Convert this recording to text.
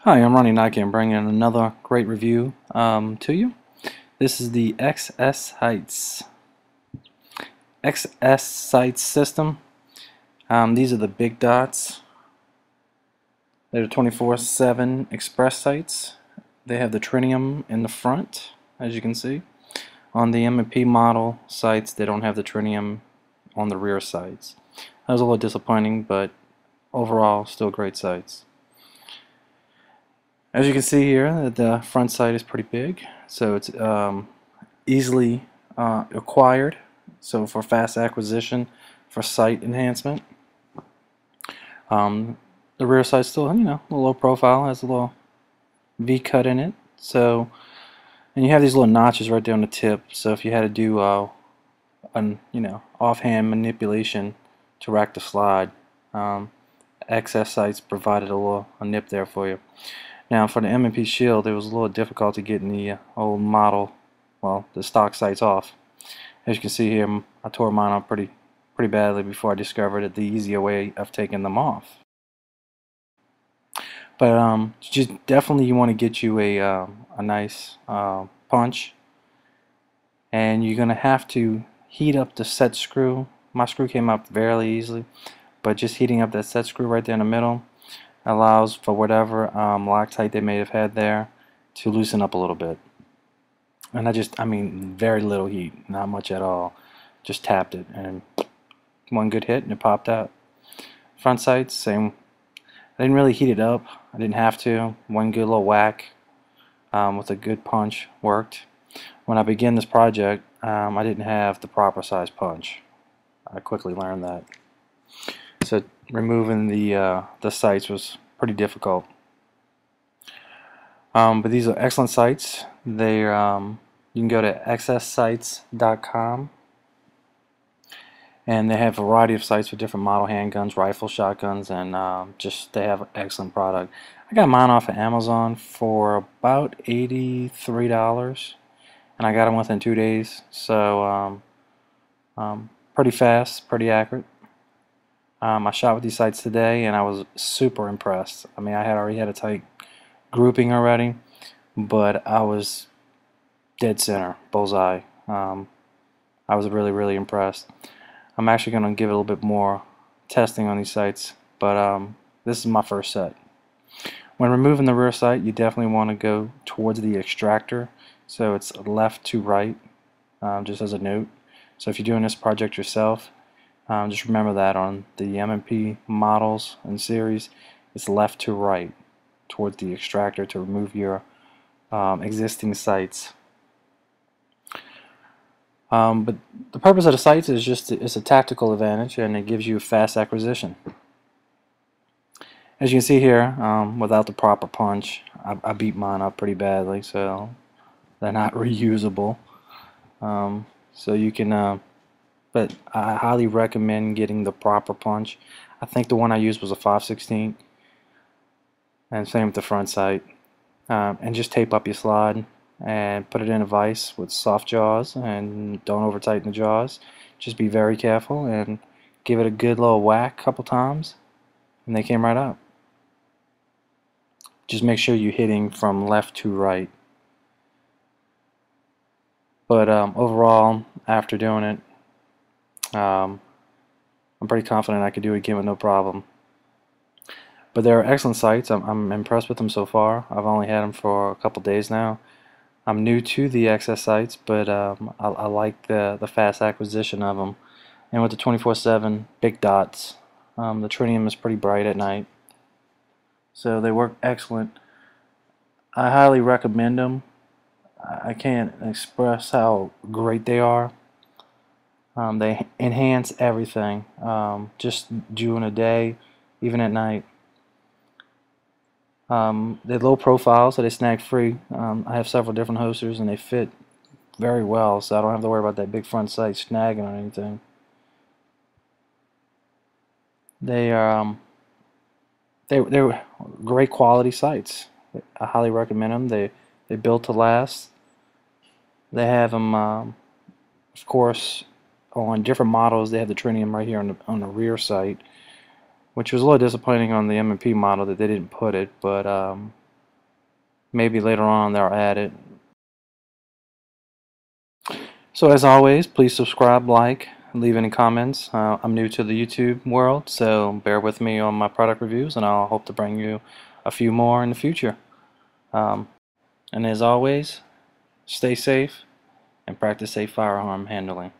Hi, I'm Ronnie Nike. I'm bringing another great review to you. This is the XS Sights system. These are the big dots. They're 24/7 express sights. They have the tritium in the front, as you can see. On the M&P model sights, they don't have the tritium on the rear sights. That was a little disappointing, but overall, still great sights. As you can see here, the front sight is pretty big, so it's easily acquired, so for fast acquisition, for sight enhancement. The rear sight's still, a little low profile, has a little V cut in it, so, and you have these little notches right there on the tip, so if you had to do an offhand manipulation to rack the slide, XS sights provided a nip there for you. Now for the M&P shield, it was a little difficult getting the old model, well, the stock sights off. As you can see here, I tore mine up pretty badly before I discovered the easier way of taking them off. But just definitely you want to get you a nice punch, and you're gonna have to heat up the set screw. My screw came up fairly easily, but just heating up that set screw right there in the middle allows for whatever Loctite they may have had there to loosen up a little bit. And I mean very little heat, not much at all. Just tapped it and one good hit and it popped out. Front sights, same. I didn't really heat it up. I didn't have to. One good little whack with a good punch worked. When I began this project, I didn't have the proper size punch. I quickly learned that. So removing the sights was pretty difficult. But these are excellent sights. They're you can go to xssights.com, and they have a variety of sights for different model handguns, rifles, shotguns, and they have an excellent product. I got mine off of Amazon for about $83, and I got them within 2 days. So pretty fast, pretty accurate. I shot with these sights today, and I was super impressed. I mean, I had already had a tight grouping already, but I was dead center, bullseye. I was really impressed. I'm actually going to give it a little bit more testing on these sights, but this is my first set. When removing the rear sight, you definitely want to go towards the extractor, so it's left to right, just as a note. So if you're doing this project yourself, just remember that on the M&P models and series, it's left to right towards the extractor to remove your existing sights. But the purpose of the sights is it's a tactical advantage, and it gives you fast acquisition. As you can see here, without the proper punch, I beat mine up pretty badly, so they're not reusable. So you can but I highly recommend getting the proper punch. I think the one I used was a 5/16, and same with the front sight. And just tape up your slide and put it in a vise with soft jaws, and don't over tighten the jaws. Just be very careful and give it a good little whack a couple times, and they came right up. Just make sure you're hitting from left to right. But overall, after doing it, I'm pretty confident I could do it again with no problem. But they're excellent sights. I'm impressed with them so far. I've only had them for a couple days now. I'm new to the XS sights, but I like the fast acquisition of them. And with the 24/7 big dots, the tritium is pretty bright at night. So they work excellent. I highly recommend them. I can't express how great they are. They enhance everything, just during the day, even at night. They're low profile, so they snag free. I have several different holsters, and they fit very well, so I don't have to worry about that big front sight snagging on anything. They're great quality sights. I highly recommend them. They're built to last. They have them, of course, on different models. They have the tritium right here on the rear sight, which was a little disappointing on the M&P model that they didn't put it, but Maybe later on they'll add it. So as always, please subscribe, like, leave any comments. I'm new to the YouTube world, so bear with me on my product reviews, and I'll hope to bring you a few more in the future. Um, and as always, stay safe and practice safe firearm handling.